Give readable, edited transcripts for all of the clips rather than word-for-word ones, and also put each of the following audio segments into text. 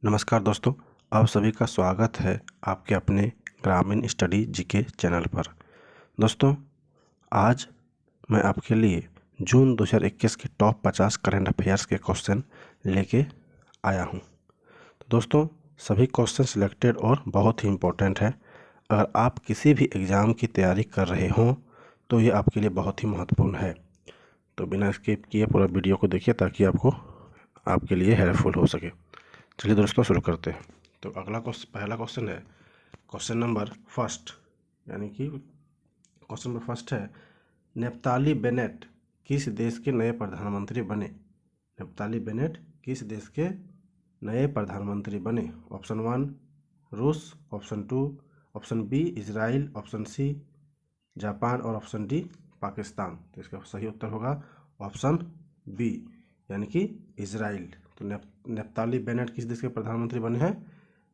नमस्कार दोस्तों, आप सभी का स्वागत है आपके अपने ग्रामीण स्टडी जीके चैनल पर। दोस्तों, आज मैं आपके लिए जून 2021 के टॉप 50 करंट अफेयर्स के क्वेश्चन लेके आया हूं। तो दोस्तों, सभी क्वेश्चन सिलेक्टेड और बहुत ही इम्पोर्टेंट है। अगर आप किसी भी एग्ज़ाम की तैयारी कर रहे हों तो ये आपके लिए बहुत ही महत्वपूर्ण है। तो बिना स्किप किए पूरा वीडियो को देखिए ताकि आपके लिए हेल्पफुल हो सके। चलिए दोस्तों, शुरू करते हैं। तो पहला क्वेश्चन है क्वेश्चन नंबर फर्स्ट, यानी कि क्वेश्चन नंबर फर्स्ट है, नेफ्ताली बेनेट किस देश के नए प्रधानमंत्री बने? नेफ्ताली बेनेट किस देश के नए प्रधानमंत्री बने? ऑप्शन 1 रूस, option 2 option B Israel, option C Japan और ऑप्शन डी पाकिस्तान। तो इसका सही उत्तर होगा ऑप्शन बी, यानी कि इजराइल। तो नेफ्ताली बेनेट किस देश के प्रधानमंत्री बने हैं?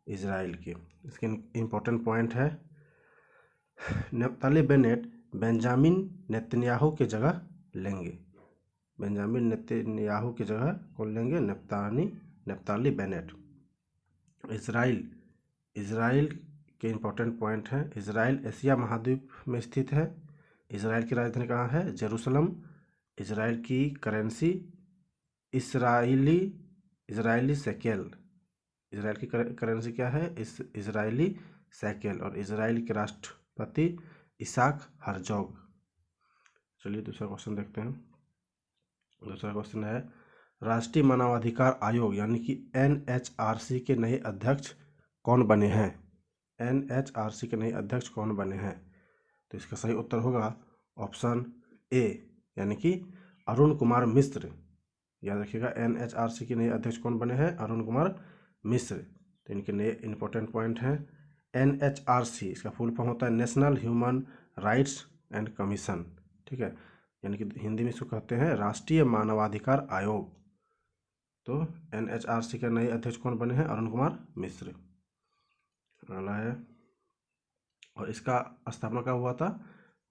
इजराइल के। इसके इम्पोर्टेंट पॉइंट है, नेफ्ताली बेनेट बेंजामिन नेतन्याहू की जगह लेंगे। बेंजामिन नेतन्याहू की जगह कौन लेंगे? Naftali Bennett. इजराइल के इम्पोर्टेंट पॉइंट है, इजराइल एशिया महाद्वीप में स्थित है। इजराइल की राजधानी कहाँ है? जेरूसलम। इजराइल की करेंसी इजरायली शेकेल। इजराइल की करेंसी क्या है? Israeli shekel. और इजराइल के राष्ट्रपति इसाक हर्जोग। चलिए दूसरा क्वेश्चन देखते हैं। दूसरा क्वेश्चन है, राष्ट्रीय मानवाधिकार आयोग यानी कि NHRC के नए अध्यक्ष कौन बने हैं? NHRC के नए अध्यक्ष कौन बने हैं? तो इसका सही उत्तर होगा ऑप्शन ए, यानी कि अरुण कुमार मिश्र। याद रखिएगा, NHRC के नए अध्यक्ष कौन बने हैं? अरुण कुमार मिश्र। तो इनके नए इंपॉर्टेंट पॉइंट हैं, NHRC इसका फुल फॉर्म होता है national human rights and commission. ठीक है, यानी कि हिंदी में इसको कहते हैं राष्ट्रीय मानवाधिकार आयोग। तो NHRC के नए अध्यक्ष कौन बने हैं? अरुण कुमार मिश्र। अगला है, और इसका स्थापना कब हुआ था?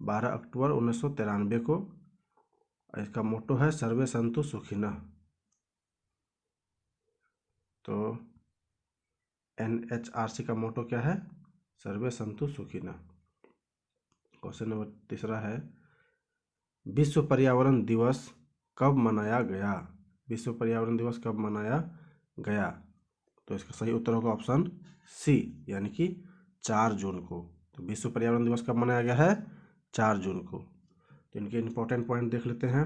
12 अक्टूबर 1993 को। इसका मोटो है सर्वे संतु सुखिनः। तो NHRC का मोटो क्या है? सर्वे संतु सुखिनः। क्वेश्चन नंबर तीसरा है, विश्व पर्यावरण दिवस कब मनाया गया? विश्व पर्यावरण दिवस कब मनाया गया? तो इसका सही उत्तर होगा ऑप्शन सी, यानी कि 4 जून को। तो विश्व पर्यावरण दिवस कब मनाया गया है? 4 जून को। तो इनके इम्पोर्टेंट पॉइंट देख लेते हैं।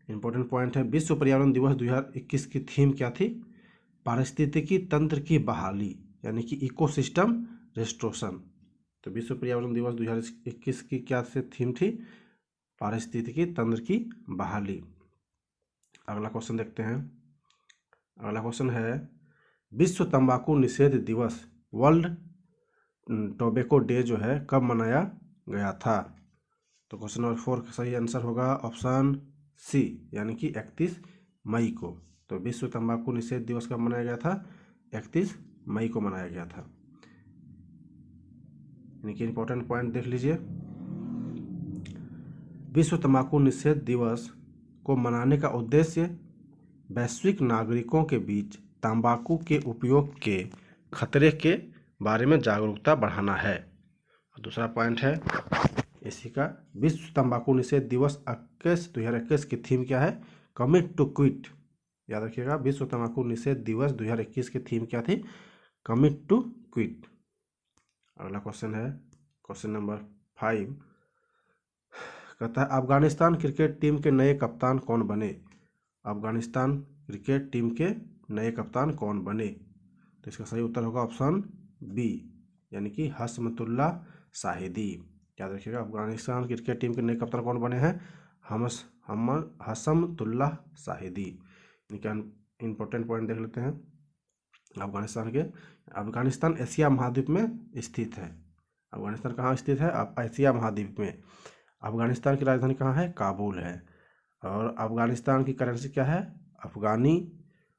इम्पोर्टेंट पॉइंट है, विश्व पर्यावरण दिवस 2021 की थीम क्या थी? पारिस्थितिकी तंत्र की बहाली, यानी कि इकोसिस्टम रेस्टोरेशन। तो विश्व पर्यावरण दिवस 2021 की क्या से थीम थी? पारिस्थितिकी तंत्र की बहाली। अगला क्वेश्चन देखते हैं। अगला क्वेश्चन है, विश्व तंबाकू निषेध दिवस वर्ल्ड टोबैको डे जो है कब मनाया गया था? तो क्वेश्चन नंबर 4 का सही आंसर होगा ऑप्शन सी, यानी कि 31 मई को। तो विश्व तंबाकू निषेध दिवस कब मनाया गया था? 31 मई को मनाया गया था। यानी कि इंपॉर्टेंट पॉइंट देख लीजिए, विश्व तंबाकू निषेध दिवस को मनाने का उद्देश्य वैश्विक नागरिकों के बीच तंबाकू के उपयोग के खतरे के बारे में जागरूकता बढ़ाना है। दूसरा पॉइंट है इसी का, विश्व तंबाकू निषेध दिवस 2021 की थीम क्या है? Commit to quit. याद रखिएगा, विश्व तंबाकू निषेध दिवस 2021 की थीम क्या थी? Commit to quit. अगला क्वेश्चन है क्वेश्चन नंबर 5, कहता है अफगानिस्तान क्रिकेट टीम के नए कप्तान कौन बने? अफगानिस्तान क्रिकेट टीम के नए कप्तान कौन बने? तो इसका सही उत्तर होगा ऑप्शन बी, यानी कि हशमतुल्लाह शाहिदी। याद रखिएगा, अफगानिस्तान क्रिकेट टीम के नए कप्तान कौन बने हैं? हशमतुल्लाह शाहिदी। इनका इंपॉर्टेंट पॉइंट देख लेते हैं अफगानिस्तान के। अफगानिस्तान एशिया महाद्वीप में स्थित है। अफगानिस्तान कहाँ स्थित है? एशिया महाद्वीप में। अफगानिस्तान की राजधानी कहाँ है? काबुल है। और अफगानिस्तान की करेंसी क्या है? अफगानी।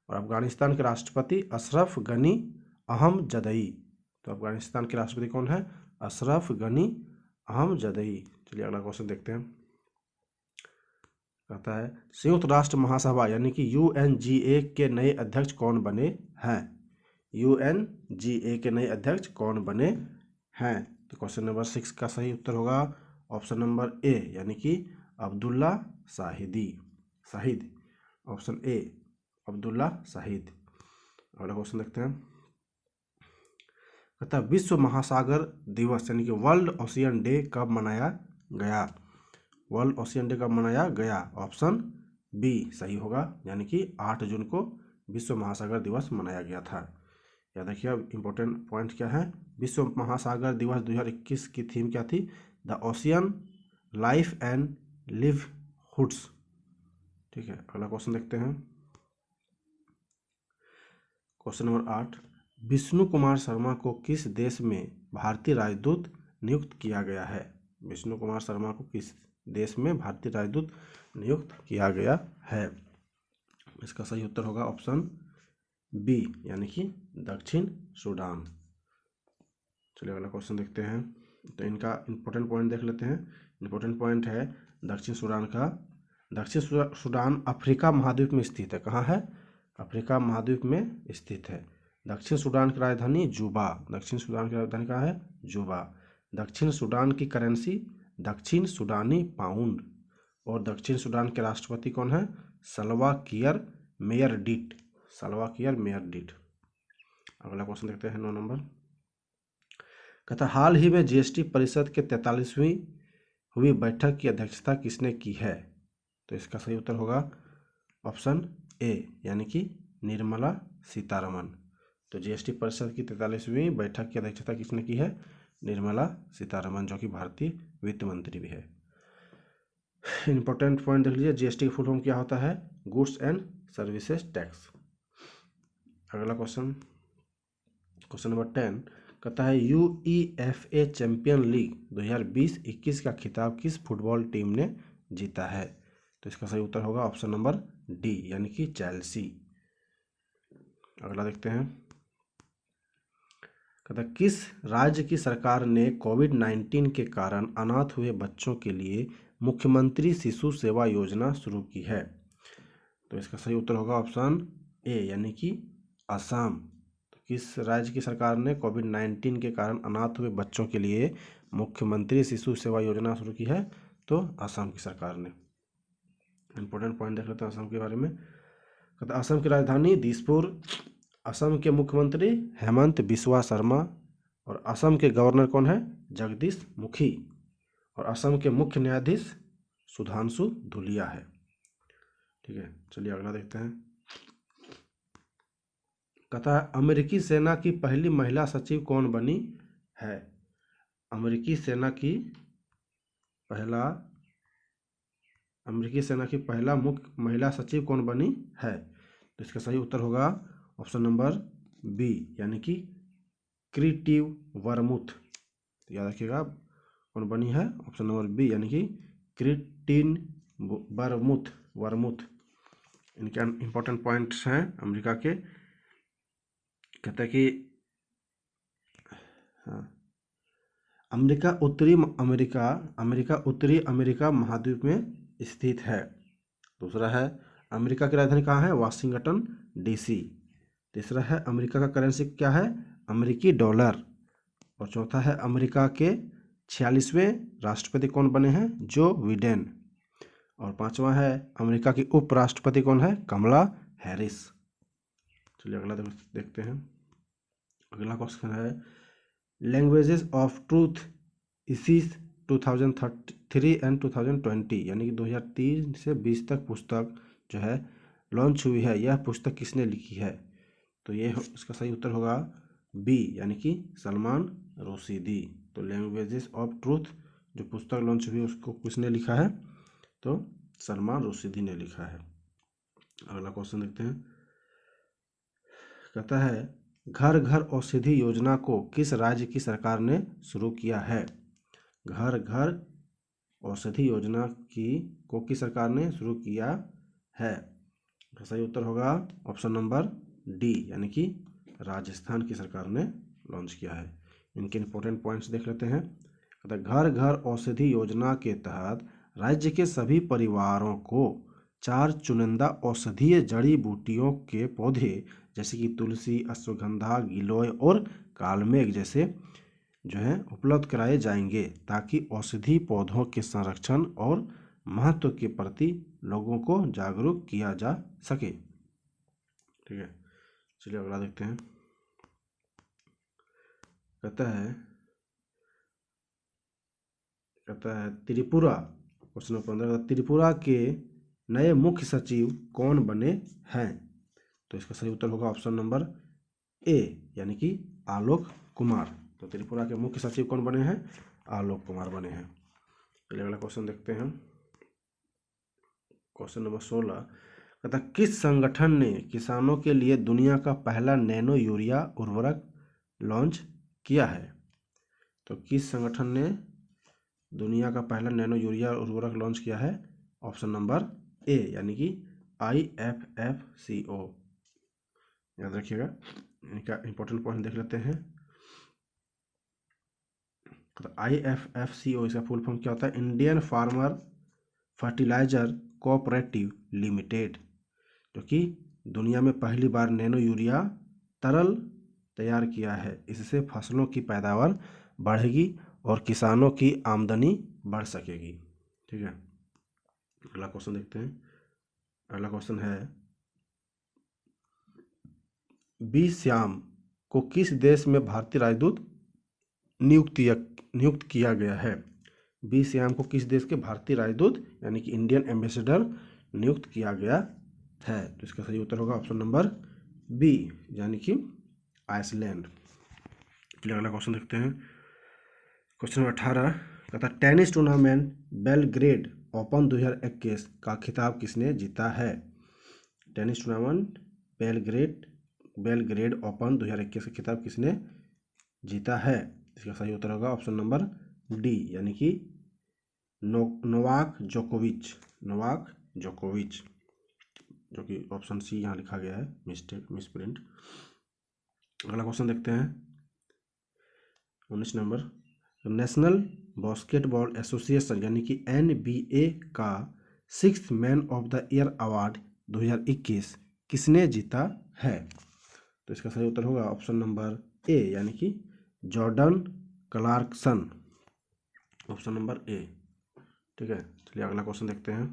और अफगानिस्तान के राष्ट्रपति अशरफ गनी अहमजदई। तो अफगानिस्तान के राष्ट्रपति कौन है? अशरफ गनी अहमजदई। चलिए अगला क्वेश्चन देखते हैं। कहता है संयुक्त राष्ट्र महासभा यानी कि UNGA के नए अध्यक्ष कौन बने हैं? UNGA के नए अध्यक्ष कौन बने हैं? तो क्वेश्चन नंबर 6 का सही उत्तर होगा ऑप्शन नंबर ए, यानी कि अब्दुल्ला शाहिद। Option A, Abdullah Shahid. अगला क्वेश्चन देखते हैं। कहता है विश्व महासागर दिवस यानी कि वर्ल्ड ओशियन डे कब मनाया गया? वर्ल्ड ओशियन डे कब मनाया गया? ऑप्शन बी सही होगा, यानी कि 8 जून को विश्व महासागर दिवस मनाया गया था। याद रखिए, इंपॉर्टेंट पॉइंट क्या है, विश्व महासागर दिवस 2021 की थीम क्या थी? The ocean life and livelihoods. ठीक है, अगला क्वेश्चन देखते हैं। क्वेश्चन नंबर 8, विष्णु कुमार शर्मा को किस देश में भारतीय राजदूत नियुक्त किया गया है? विष्णु कुमार शर्मा को किस देश में भारतीय राजदूत नियुक्त किया गया है? इसका सही उत्तर होगा ऑप्शन बी, यानी कि दक्षिण सूडान। चलिए अगला क्वेश्चन देखते हैं। तो इनका इंपॉर्टेंट पॉइंट देख लेते हैं। इंपॉर्टेंट पॉइंट है दक्षिण सूडान का। दक्षिण सूडान अफ्रीका महाद्वीप में स्थित है। कहाँ है? अफ्रीका महाद्वीप में स्थित है। दक्षिण सूडान की राजधानी जुबा। दक्षिण सूडान की राजधानी कहाँ है? जुबा। दक्षिण सूडान की करेंसी दक्षिण सूडानी पाउंड। और दक्षिण सूडान के राष्ट्रपति कौन है? सल्वा किर मेयरडिट। सल्वा किर मेयरडिट। अगला क्वेश्चन देखते हैं 9 नंबर। कहता हाल ही में जीएसटी परिषद के 43वीं हुई बैठक की अध्यक्षता किसने की है? तो इसका सही उत्तर होगा ऑप्शन ए, यानी कि निर्मला सीतारमन। तो जीएसटी परिषद की 43वीं बैठक की अध्यक्षता किसने की है? निर्मला सीतारमन, जो कि भारतीय वित्त मंत्री भी है। इंपॉर्टेंट पॉइंट देख लीजिए, जीएसटी की फुल फॉर्म क्या होता है? Goods and services tax. अगला क्वेश्चन, क्वेश्चन नंबर 10 कहता है UEFA चैंपियन लीग 2020-21 का खिताब किस फुटबॉल टीम ने जीता है? तो इसका सही उत्तर होगा ऑप्शन नंबर डी, यानी कि चेल्सी। अगला देखते हैं। कहता है किस राज्य की सरकार ने कोविड-19 के कारण अनाथ हुए बच्चों के लिए मुख्यमंत्री शिशु सेवा योजना शुरू की है? तो इसका सही उत्तर होगा ऑप्शन ए, यानी कि असम। तो किस राज्य की सरकार ने कोविड-19 के कारण अनाथ हुए बच्चों के लिए मुख्यमंत्री शिशु सेवा योजना शुरू की है? तो असम की सरकार ने। इंपॉर्टेंट पॉइंट देख लेते हैं असम के बारे में। कहते असम की राजधानी दिसपुर। असम के मुख्यमंत्री हेमंत बिस्वा शर्मा। और असम के गवर्नर कौन है? जगदीश मुखी। और असम के मुख्य न्यायाधीश सुधांशु धुलिया है। ठीक है, चलिए अगला देखते हैं। कहता है अमेरिकी सेना की पहली महिला सचिव कौन बनी है? अमेरिकी सेना की पहला मुख्य महिला सचिव कौन बनी है? तो इसका सही उत्तर होगा ऑप्शन नंबर बी, यानी कि क्रिटिव वर्मुथ। तो याद रखिएगा कौन बनी है? ऑप्शन नंबर बी, यानी कि क्रिटिन वर्मुथ। इनके इंपॉर्टेंट पॉइंट्स हैं अमेरिका के। कहते हैं कि अमेरिका उत्तरी अमेरिका महाद्वीप में स्थित है। दूसरा है अमेरिका की राजधानी कहाँ है? Washington DC। तीसरा है अमेरिका का करेंसी क्या है? अमेरिकी डॉलर। और चौथा है अमेरिका के 46वें राष्ट्रपति कौन बने हैं? Joe Biden. और पांचवा है अमेरिका की उपराष्ट्रपति कौन है? कमला हैरिस। चलिए अगला देखते हैं। अगला क्वेश्चन है लैंग्वेजेस ऑफ ट्रूथ इसीज 2003 एंड 2020, यानी कि 2003 से 20 तक पुस्तक जो है लॉन्च हुई है। यह पुस्तक किसने लिखी है? तो ये इसका सही उत्तर होगा बी, यानी कि सलमान रुश्दी। तो लैंग्वेजेस ऑफ ट्रूथ जो पुस्तक लॉन्च हुई उसको किसने लिखा है? तो सलमान रुश्दी ने लिखा है। अगला क्वेश्चन देखते हैं। कहता है घर घर औषधि योजना को किस राज्य की सरकार ने शुरू किया है? घर घर औषधि योजना को किस सरकार ने शुरू किया है? सही उत्तर होगा ऑप्शन नंबर डी, यानी कि राजस्थान की सरकार ने लॉन्च किया है। इनके इंपॉर्टेंट पॉइंट्स देख लेते हैं। घर घर औषधि योजना के तहत राज्य के सभी परिवारों को 4 चुनिंदा औषधीय जड़ी बूटियों के पौधे जैसे कि तुलसी, अश्वगंधा, गिलोय और कालमेघ जैसे जो है उपलब्ध कराए जाएंगे, ताकि औषधि पौधों के संरक्षण और महत्व के प्रति लोगों को जागरूक किया जा सके। ठीक है, चलिए अगला देखते हैं। कहता है त्रिपुरा, क्वेश्चन नंबर 15, त्रिपुरा के नए मुख्य सचिव कौन बने हैं? तो इसका सही उत्तर होगा ऑप्शन नंबर ए, यानी कि आलोक कुमार। तो त्रिपुरा के मुख्य सचिव कौन बने हैं? आलोक कुमार बने हैं। चलिए अगला क्वेश्चन देखते हैं। क्वेश्चन नंबर 16, कहता किस संगठन ने किसानों के लिए दुनिया का पहला नैनो यूरिया उर्वरक लॉन्च किया है? तो किस संगठन ने दुनिया का पहला नैनो यूरिया उर्वरक लॉन्च किया है? ऑप्शन नंबर ए, यानी कि IFFCO। याद रखिएगा, इनका इंपॉर्टेंट पॉइंट देख लेते हैं। तो IFFCO इसका फुल फॉर्म क्या होता है? Indian farmer fertiliser cooperative limited, जो कि दुनिया में पहली बार नैनो यूरिया तरल तैयार किया है। इससे फसलों की पैदावार बढ़ेगी और किसानों की आमदनी बढ़ सकेगी। ठीक है, अगला क्वेश्चन देखते हैं। अगला क्वेश्चन है, बी श्याम को किस देश में भारतीय राजदूत नियुक्त किया गया है? बी श्याम को किस देश के भारतीय राजदूत यानी कि इंडियन एम्बेसडर नियुक्त किया गया है? तो इसका सही उत्तर होगा ऑप्शन नंबर बी, यानी कि आइसलैंड। चलिए अगला क्वेश्चन देखते हैं। क्वेश्चन नंबर 18, कहता टेनिस टूर्नामेंट बेलग्रेड ओपन 2021 का खिताब किसने जीता है? टेनिस टूर्नामेंट बेलग्रेड ओपन 2021 का खिताब किसने जीता है? इसका सही उत्तर होगा ऑप्शन नंबर डी, यानी कि नोवाक जोकोविच, जो कि ऑप्शन सी यहाँ लिखा गया है, मिसप्रिंट। अगला क्वेश्चन देखते हैं 19 नंबर, नेशनल बास्केटबॉल एसोसिएशन यानी कि NBA का 6th man of the year award 2021 किसने जीता है? तो इसका सही उत्तर होगा ऑप्शन नंबर ए, यानी कि जॉर्डन क्लार्कसन, ऑप्शन नंबर ए। ठीक है, चलिए अगला क्वेश्चन देखते हैं।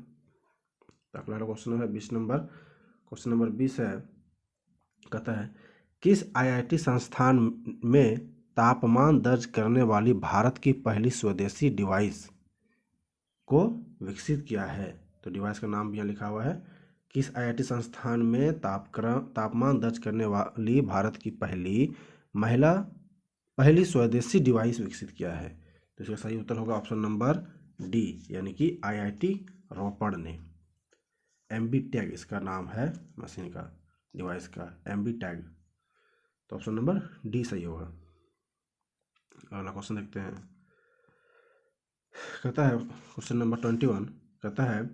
तो अगला क्वेश्चन है 20 नंबर। क्वेश्चन नंबर 20 है, कहता है किस IIT संस्थान में तापमान दर्ज करने वाली भारत की पहली स्वदेशी डिवाइस को विकसित किया है? तो डिवाइस का नाम भी यहाँ लिखा हुआ है। किस IIT संस्थान में तापमान दर्ज करने वाली भारत की पहली स्वदेशी डिवाइस विकसित किया है? तो इसका सही उत्तर होगा ऑप्शन नंबर डी, यानी कि IIT रोपड़ ने। MB टैग इसका नाम है, मशीन का, डिवाइस का MB टैग। तो ऑप्शन नंबर डी सही होगा। अगला क्वेश्चन देखते हैं। कहता है क्वेश्चन नंबर 21, कहता है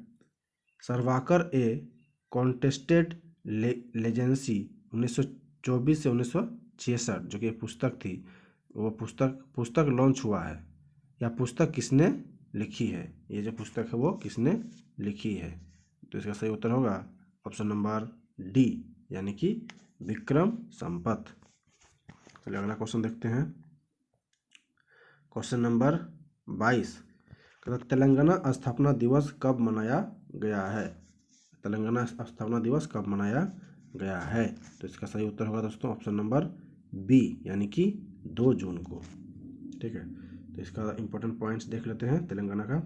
सर्वाकर ए कॉन्टेस्टेड लेजेंसी 1924 से 1966 जो कि पुस्तक थी, वो पुस्तक लॉन्च हुआ है, या पुस्तक किसने लिखी है? ये जो पुस्तक है वो किसने लिखी है? तो इसका सही उत्तर होगा ऑप्शन नंबर डी, यानी कि विक्रम संपत। चलिए अगला क्वेश्चन देखते हैं। क्वेश्चन नंबर 22, तेलंगाना स्थापना दिवस कब मनाया गया है? तेलंगाना स्थापना दिवस कब मनाया गया है? तो इसका सही उत्तर होगा दोस्तों ऑप्शन नंबर बी, यानी कि 2 जून को। ठीक है, तो इसका इंपॉर्टेंट पॉइंट्स देख लेते हैं तेलंगाना का।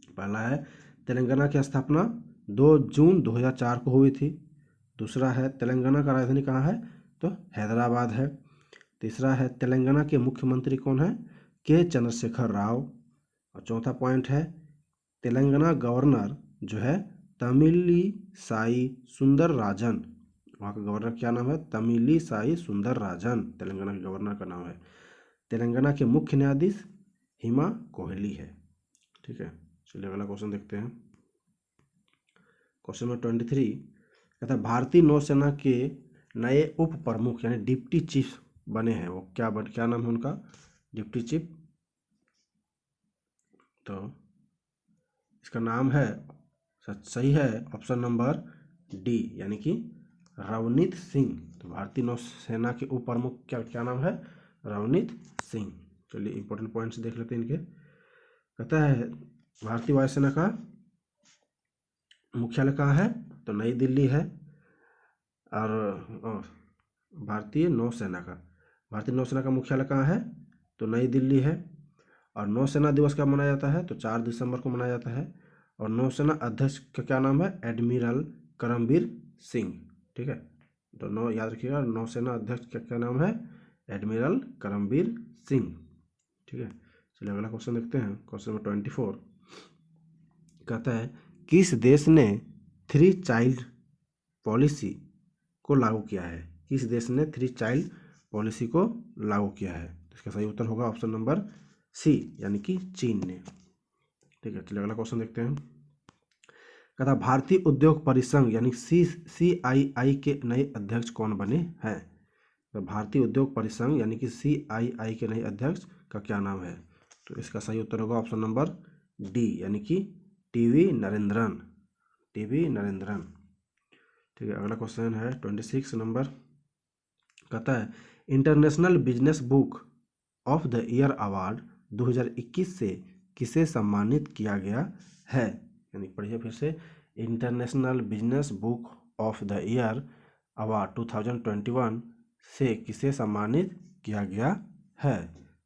पहला है तेलंगाना की स्थापना 2 जून 2004 को हुई थी। दूसरा है तेलंगाना का राजधानी कहाँ है? तो हैदराबाद है। तीसरा है तेलंगाना के मुख्यमंत्री कौन है? के चंद्रशेखर राव। और चौथा पॉइंट है तेलंगाना गवर्नर जो है तमिलिसाई सुंदरराजन। वहाँ का गवर्नर क्या नाम है? तमिलिसाई सुंदरराजन तेलंगाना के गवर्नर का नाम है। तेलंगाना के मुख्य न्यायाधीश हिमा कोहली है। ठीक है, चलिए अगला क्वेश्चन देखते हैं। क्वेश्चन नंबर 23, कहता है भारतीय नौसेना के नए उप प्रमुख यानी डिप्टी चीफ बने हैं, वो क्या नाम है उनका? डिप्टी चीफ, तो इसका नाम है, सही है ऑप्शन नंबर डी, यानी कि रवनीत सिंह। तो भारतीय नौसेना के उप प्रमुख क्या नाम है? रवनीत सिंह। चलिए इंपॉर्टेंट पॉइंट्स देख लेते हैं इनके। कहता है भारतीय वायुसेना का मुख्यालय कहाँ है? तो नई दिल्ली है। और भारतीय नौसेना का मुख्यालय कहाँ है? तो नई दिल्ली है। और नौसेना दिवस कब मनाया जाता है? तो 4 दिसंबर को मनाया जाता है। और नौसेना अध्यक्ष का क्या नाम है? एडमिरल करमबीर सिंह। ठीक है, तो याद रखिएगा, नौसेना अध्यक्ष का क्या नाम है? एडमिरल करमबीर सिंह। ठीक है, चलिए अगला क्वेश्चन देखते हैं। क्वेश्चन नंबर 24 कहता है किस देश ने 3 चाइल्ड पॉलिसी को लागू किया है? किस देश ने 3 चाइल्ड पॉलिसी को लागू किया है? इसका सही उत्तर होगा ऑप्शन नंबर सी, यानी कि चीन ने। ठीक है, चलिए अगला क्वेश्चन देखते हैं। कहता भारतीय उद्योग परिसंघ यानी CII के नए अध्यक्ष कौन बने हैं? तो भारतीय उद्योग परिसंघ यानी कि CII के नए अध्यक्ष का क्या नाम है? तो इसका सही उत्तर होगा ऑप्शन नंबर डी, यानी कि टीवी नरेंद्रन। ठीक है, अगला क्वेश्चन है 26 नंबर। कहता है international business book of the year award 2021 से किसे सम्मानित किया गया है? यानी पढ़िए फिर से, international business book of the year award 2021 से किसे सम्मानित किया गया है?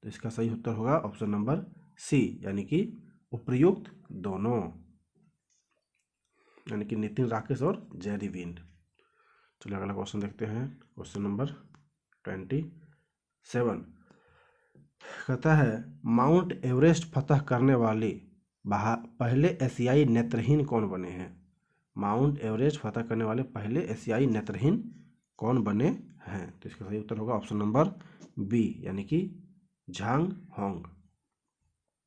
तो इसका सही उत्तर होगा ऑप्शन नंबर सी, यानी कि उपर्युक्त दोनों, यानी कि नितिन राकेश और जेरी विंड। चलिए अगला क्वेश्चन देखते हैं। क्वेश्चन नंबर 27 कहता है माउंट एवरेस्ट फतह करने वाले पहले एशियाई नेत्रहीन कौन बने हैं? माउंट एवरेस्ट फतह करने वाले पहले एशियाई नेत्रहीन कौन बने हैं? तो इसका सही उत्तर होगा ऑप्शन नंबर बी, यानी कि Zhang Hong.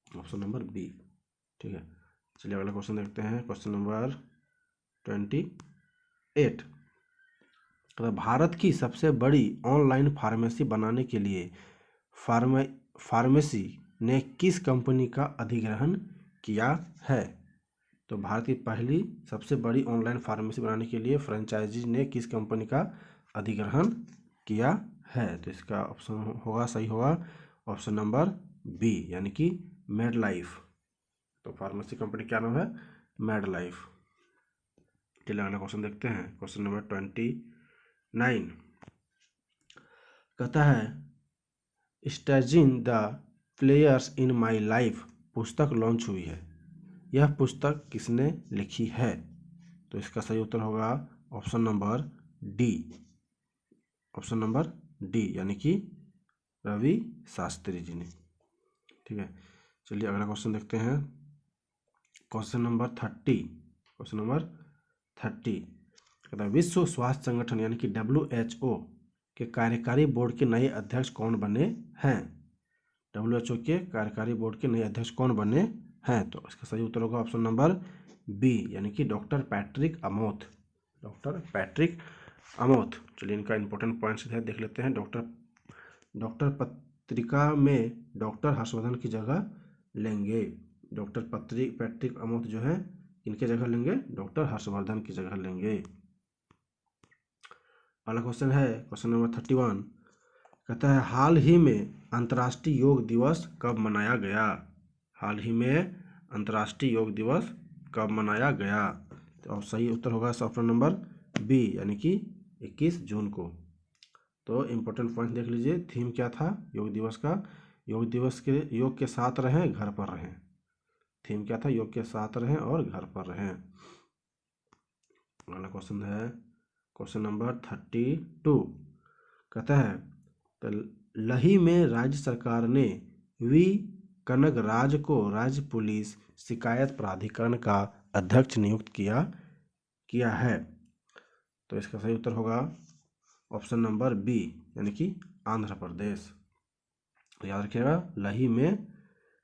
Option number B. ठीक है, चलिए अगला क्वेश्चन देखते हैं। क्वेश्चन नंबर 28 तो भारत की सबसे बड़ी ऑनलाइन फार्मेसी बनाने के लिए फार्मेसी ने किस कंपनी का अधिग्रहण किया है? तो भारत की पहली सबसे बड़ी ऑनलाइन फार्मेसी बनाने के लिए फ्रेंचाइजी ने किस कंपनी का अधिग्रहण किया है? तो इसका ऑप्शन होगा, सही होगा ऑप्शन नंबर बी, यानी कि मेडलाइफ। तो फार्मेसी कंपनी क्या नाम है? मेडलाइफ। चलिए अगला क्वेश्चन देखते हैं। क्वेश्चन नंबर 29 कहता है staging the players in my life पुस्तक लॉन्च हुई है। यह पुस्तक किसने लिखी है? तो इसका सही उत्तर होगा ऑप्शन नंबर डी, यानी कि रवि शास्त्री जी ने। ठीक है, चलिए अगला क्वेश्चन देखते हैं। क्वेश्चन नंबर 30 कहता है विश्व स्वास्थ्य संगठन यानी कि WHO के कार्यकारी बोर्ड के नए अध्यक्ष कौन बने हैं? WHO के कार्यकारी बोर्ड के नए अध्यक्ष कौन बने हैं? तो इसका सही उत्तर होगा ऑप्शन नंबर बी, यानी कि डॉक्टर पैट्रिक अमोथ। चलिए इनका इंपॉर्टेंट पॉइंट्स है देख लेते हैं। डॉक्टर पत्रिका में डॉक्टर हर्षवर्धन की जगह लेंगे। डॉक्टर पैट्रिक अमोथ जो है इनके जगह लेंगे, डॉक्टर हर्षवर्धन की जगह लेंगे। अगला क्वेश्चन है क्वेश्चन नंबर 31 कहता है हाल ही में अंतर्राष्ट्रीय योग दिवस कब मनाया गया? हाल ही में अंतर्राष्ट्रीय योग दिवस कब मनाया गया? तो सही उत्तर होगा ऑप्शन नंबर बी, यानी कि 21 जून को। तो इम्पोर्टेंट पॉइंट देख लीजिए, थीम क्या था योग दिवस का? योग के साथ रहें, घर पर रहें। थीम क्या था? योग के साथ रहें और घर पर रहें। अगला क्वेश्चन है क्वेश्चन नंबर 32 कहता है तो लही में राज्य सरकार ने वी कनगराज को राज्य पुलिस शिकायत प्राधिकरण का अध्यक्ष नियुक्त किया है। तो इसका सही उत्तर होगा ऑप्शन नंबर बी, यानी कि आंध्र प्रदेश। तो याद रखिएगा, लही में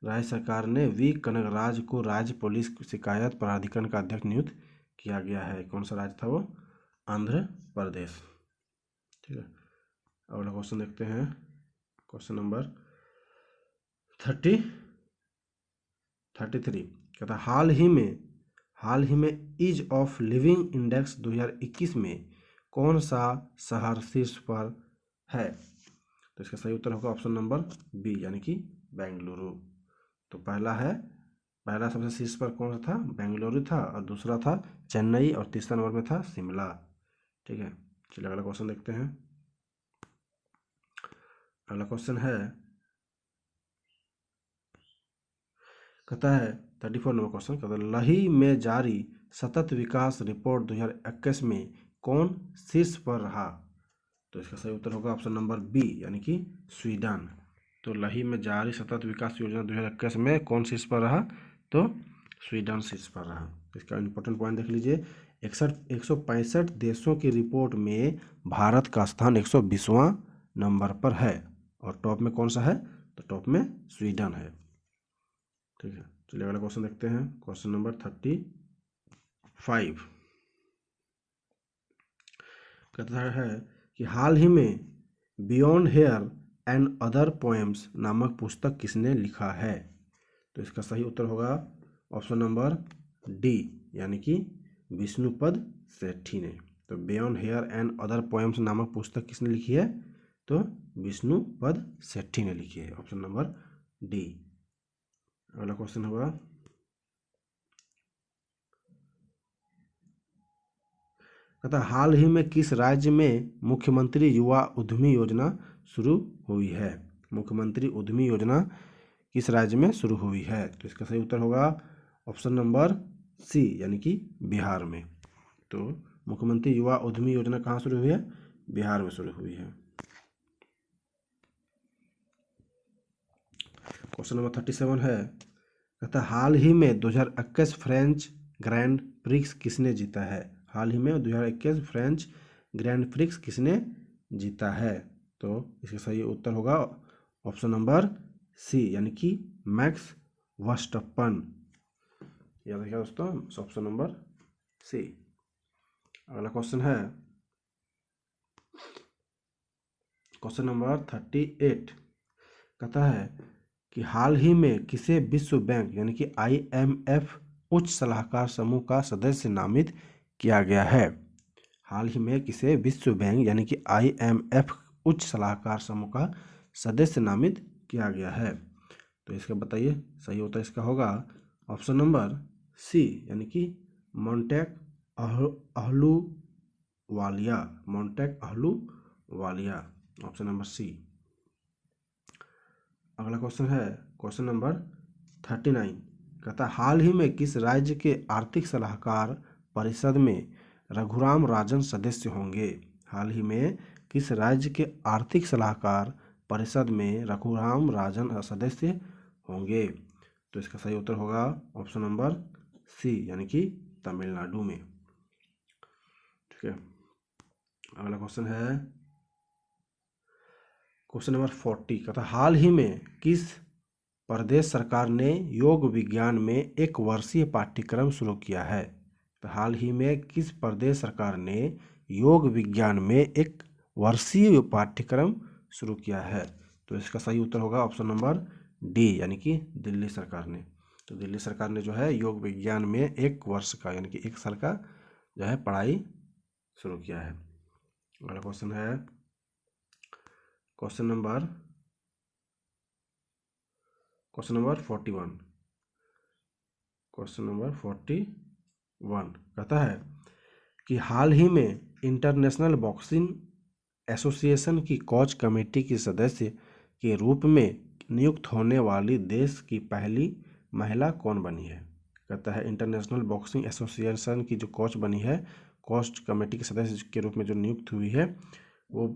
राज्य सरकार ने वी कनगराज को राज्य पुलिस शिकायत प्राधिकरण का अध्यक्ष नियुक्त किया गया है। कौन सा राज्य था वो? आंध्र प्रदेश। ठीक है, अगला क्वेश्चन देखते हैं। क्वेश्चन नंबर 33 कहता हाल ही में ईज ऑफ लिविंग इंडेक्स 2021 में कौन सा शहर शीर्ष पर है? तो इसका सही उत्तर होगा ऑप्शन नंबर बी, यानी कि बेंगलुरु। तो पहला सबसे शीर्ष पर कौन सा था? बेंगलुरु था, और दूसरा था चेन्नई, और तीसरा नंबर में था शिमला। ठीक है, चलिए अगला क्वेश्चन देखते हैं। अगला क्वेश्चन है, कहता है 34 नंबर क्वेश्चन, कहता है लही में जारी सतत विकास रिपोर्ट 2021 में कौन शीर्ष पर रहा? तो इसका सही उत्तर होगा ऑप्शन नंबर बी, यानी कि स्वीडन। तो लही में जारी सतत विकास योजना 2021 में कौन शीर्ष पर रहा? तो स्वीडन शीर्ष पर रहा। इसका इंपॉर्टेंट पॉइंट देख लीजिए, 165 देशों की रिपोर्ट में भारत का स्थान 120वां नंबर पर है, और टॉप में कौन सा है? तो टॉप में स्वीडन है। ठीक है, चलिए अगला क्वेश्चन देखते हैं। क्वेश्चन नंबर 35 कहता है कि हाल ही में beyond here and other poems नामक पुस्तक किसने लिखा है? तो इसका सही उत्तर होगा ऑप्शन नंबर डी, यानी कि विष्णुपद सेठी ने। तो beyond here and other poems नामक पुस्तक किसने लिखी है? तो विष्णुपद सेठी ने लिखी है, ऑप्शन नंबर डी। अगला क्वेश्चन होगा, कहता हाल ही में किस राज्य में मुख्यमंत्री युवा उद्यमी योजना शुरू हुई है? मुख्यमंत्री उद्यमी योजना किस राज्य में शुरू हुई है? तो इसका सही उत्तर होगा ऑप्शन नंबर सी, यानी कि बिहार में। तो मुख्यमंत्री युवा उद्यमी योजना कहाँ शुरू हुई है? बिहार में शुरू हुई है। क्वेश्चन नंबर 37 है, कहता हाल ही में 2021 फ्रेंच ग्रैंड प्रिक्स किसने जीता है? हाल ही में 2021 फ्रेंच ग्रैंड प्रिक्स किसने जीता है? तो इसका सही उत्तर होगा ऑप्शन नंबर सी, यानी कि मैक्स वर्स्टप्पन। याद रखिए दोस्तों, ऑप्शन नंबर सी। अगला क्वेश्चन है क्वेश्चन नंबर 38, कहता है कि हाल ही में किसे विश्व बैंक यानी कि IMF उच्च सलाहकार समूह का सदस्य नामित किया गया है? हाल ही में किसे विश्व बैंक यानी कि IMF उच्च सलाहकार समूह का सदस्य नामित किया गया है? तो इसका बताइए, सही होता है इसका होगा ऑप्शन नंबर सी, यानी कि Montek Ahluwalia. Montek Ahluwalia, option number C. अगला क्वेश्चन है क्वेश्चन नंबर 39, कहता हाल ही में किस राज्य के आर्थिक सलाहकार परिषद में रघुराम राजन सदस्य होंगे? हाल ही में किस राज्य के आर्थिक सलाहकार परिषद में रघुराम राजन सदस्य होंगे? तो इसका सही उत्तर होगा ऑप्शन नंबर सी, यानी कि तमिलनाडु में। ठीक है, अगला क्वेश्चन है क्वेश्चन नंबर 40, कहता हाल ही में किस प्रदेश सरकार ने योग विज्ञान में एक वर्षीय पाठ्यक्रम शुरू किया है? तो हाल ही में किस प्रदेश सरकार ने योग विज्ञान में एक वर्षीय पाठ्यक्रम शुरू किया है? तो इसका सही उत्तर होगा ऑप्शन नंबर डी, यानी कि दिल्ली सरकार ने। तो दिल्ली सरकार ने जो है योग विज्ञान में एक वर्ष का यानी कि 1 साल का जो है पढ़ाई शुरू किया है। अगला क्वेश्चन है क्वेश्चन नंबर 41। क्वेश्चन नंबर 41 कहता है कि हाल ही में इंटरनेशनल बॉक्सिंग एसोसिएशन की कोच कमेटी की सदस्य के रूप में नियुक्त होने वाली देश की पहली महिला कौन बनी है? कहता है इंटरनेशनल बॉक्सिंग एसोसिएशन की जो कोच बनी है, कोच कमेटी के सदस्य के रूप में जो नियुक्त हुई है, वो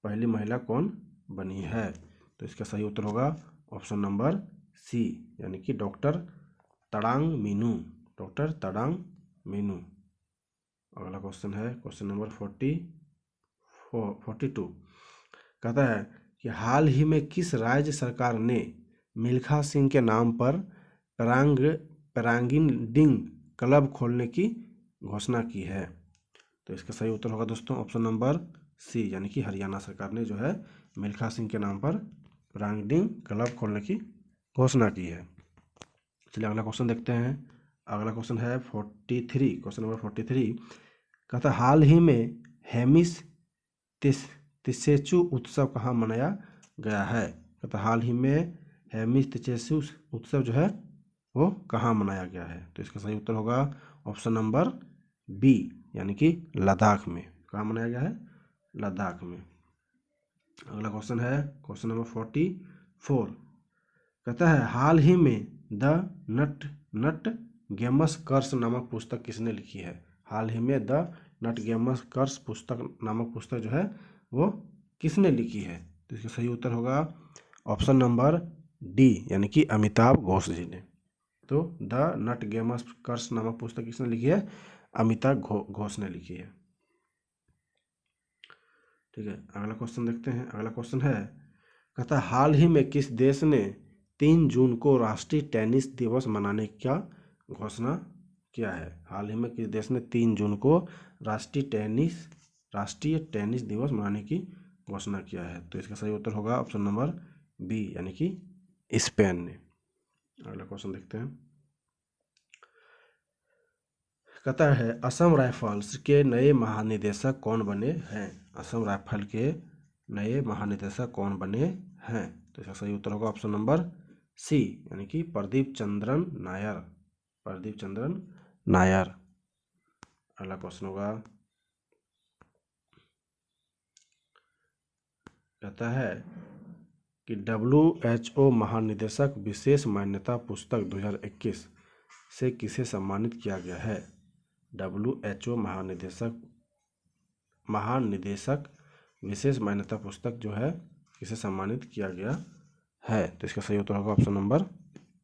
पहली महिला कौन बनी है? तो इसका सही उत्तर होगा ऑप्शन नंबर सी, यानी कि डॉक्टर तड़ांग मीनू। डॉक्टर तड़ांग मीनू। अगला क्वेश्चन है क्वेश्चन नंबर 42, कहता है कि हाल ही में किस राज्य सरकार ने मिल्खा सिंह के नाम पर पैराग्लाइडिंग क्लब खोलने की घोषणा की है? तो इसका सही उत्तर होगा दोस्तों ऑप्शन नंबर सी, यानी कि हरियाणा सरकार ने जो है मिल्खा सिंह के नाम पर पैराग्लाइडिंग क्लब खोलने की घोषणा की है। चलिए अगला क्वेश्चन देखते हैं। अगला क्वेश्चन है 43, क्वेश्चन नंबर 43, कहता हाल ही में हेमिस तिसेचु उत्सव कहाँ मनाया गया है? तो हाल ही में हेमिस तिसेचु उत्सव जो है वो कहाँ मनाया गया है? तो इसका सही उत्तर होगा ऑप्शन नंबर बी, यानी कि लद्दाख में। कहाँ मनाया गया है? लद्दाख में। अगला क्वेश्चन है क्वेश्चन नंबर 44। कहता है हाल ही में द नट गेमस कर्स नामक पुस्तक किसने लिखी है? हाल ही में द नट गेमस कर्स पुस्तक नामक पुस्तक जो है वो किसने लिखी है? तो इसका सही उत्तर होगा ऑप्शन नंबर डी, यानी कि अमिताभ घोष जी ने। तो द नट गेमस कर्स नामक पुस्तक किसने लिखी है? अमिताभ घोष ने लिखी है। ठीक है, अगला क्वेश्चन देखते हैं। अगला क्वेश्चन है, कहता है हाल ही में किस देश ने 3 जून को राष्ट्रीय टेनिस दिवस मनाने का घोषणा किया है? हाल ही में किस देश ने 3 जून को राष्ट्रीय टेनिस दिवस मनाने की घोषणा किया है? तो इसका सही उत्तर होगा ऑप्शन नंबर बी, यानी कि स्पेन ने। अगला क्वेश्चन देखते हैं। कहता है असम राइफल्स के नए महानिदेशक कौन बने हैं? असम राइफल के नए महानिदेशक कौन बने हैं? तो इसका सही उत्तर होगा ऑप्शन नंबर सी, यानी कि प्रदीप चंद्रन नायर। प्रदीप चंद्रन नायर। अगला क्वेश्चन होगा, कहता है कि WHO महानिदेशक विशेष मान्यता पुस्तक 2021 से किसे सम्मानित किया गया है? WHO महानिदेशक विशेष मान्यता पुस्तक जो है किसे सम्मानित किया गया है? तो इसका सही उत्तर होगा option number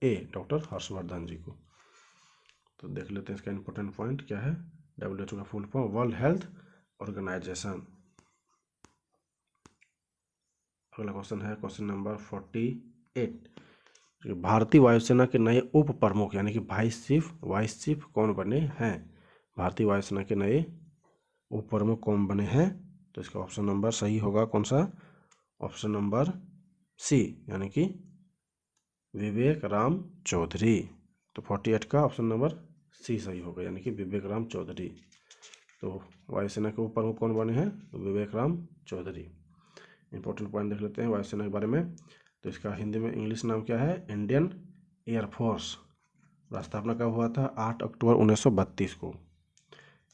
A, doctor Harshvardhan ji को। तो देख लेते हैं इसका इंपॉर्टेंट पॉइंट क्या है। WHO का full form world health organisation. अगला क्वेश्चन है क्वेश्चन नंबर 48। भारतीय वायुसेना के नए उप प्रमुख यानी कि वाइस चीफ कौन बने हैं? भारतीय वायुसेना के नए उप प्रमुख कौन बने हैं? तो इसका ऑप्शन नंबर सही होगा कौन सा? ऑप्शन नंबर सी, यानी कि विवेक राम चौधरी। तो 48 का ऑप्शन नंबर सी सही होगा, यानी कि विवेक राम चौधरी। तो वायुसेना के उप प्रमुख कौन बने हैं? तो विवेक राम चौधरी। इंपॉर्टेंट पॉइंट देख लेते हैं वायुसेना के बारे में। तो इसका हिंदी में इंग्लिश नाम क्या है? Indian air force. स्थापना कब हुआ था? 8 अक्टूबर 1932 को।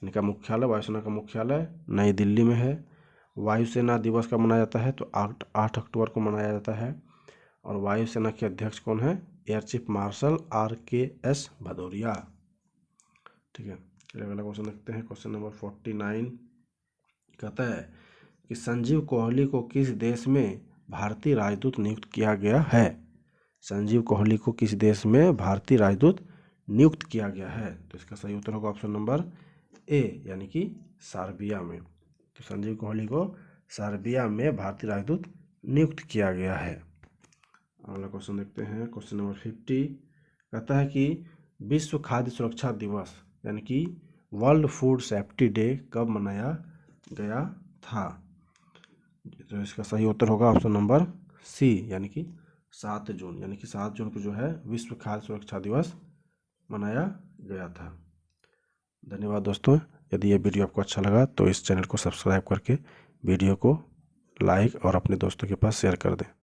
इनका मुख्यालय, वायुसेना का मुख्यालय नई दिल्ली में है। वायुसेना दिवस कब मनाया जाता है? तो 8 अक्टूबर को मनाया जाता है। और वायुसेना के अध्यक्ष कौन है? Air chief marshal RKS Bhadauria. ठीक है, अगला क्वेश्चन देखते हैं क्वेश्चन नंबर 49। कहता है कि संजीव कोहली को किस देश में भारतीय राजदूत नियुक्त किया गया है? संजीव कोहली को किस देश में भारतीय राजदूत नियुक्त किया गया है? तो इसका सही उत्तर होगा ऑप्शन नंबर ए, यानी कि सर्बिया में। तो संजीव कोहली को सर्बिया में भारतीय राजदूत नियुक्त किया गया है। अगला क्वेश्चन देखते हैं क्वेश्चन नंबर 50। कहता है कि विश्व खाद्य सुरक्षा दिवस यानी कि वर्ल्ड फूड सेफ्टी डे कब मनाया गया था? तो इसका सही उत्तर होगा ऑप्शन नंबर सी, यानी कि 7 जून, यानी कि 7 जून को जो है विश्व खाद्य सुरक्षा दिवस मनाया गया था। धन्यवाद दोस्तों। यदि ये वीडियो आपको अच्छा लगा तो इस चैनल को सब्सक्राइब करके वीडियो को लाइक और अपने दोस्तों के पास शेयर कर दें।